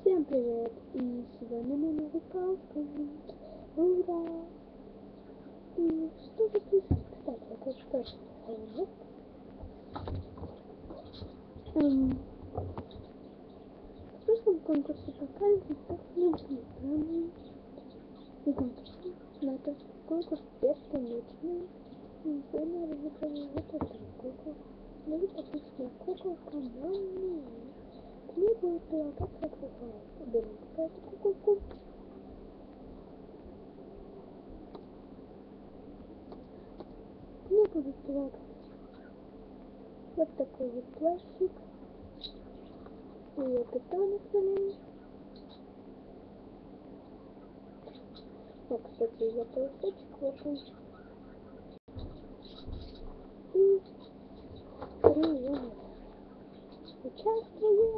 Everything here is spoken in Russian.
Всем привет! И сегодня мы новый палка. Ура! И что же пишет? Кстати, это что же? В прошлом конкурсе показывали, как нужно правильно. И конкурсе на этот конкурс бесконечный. И сегодня я выбрала вот эту куклу. Ну, обычная куколка, мамы. К ней будет прилагаться кукла. Берем какую-то куколку. К ней будет прилагаться вот такой вот пластик. И питомец на ней. Я, кстати, ее полосочек вот он. И прием. Участвуем.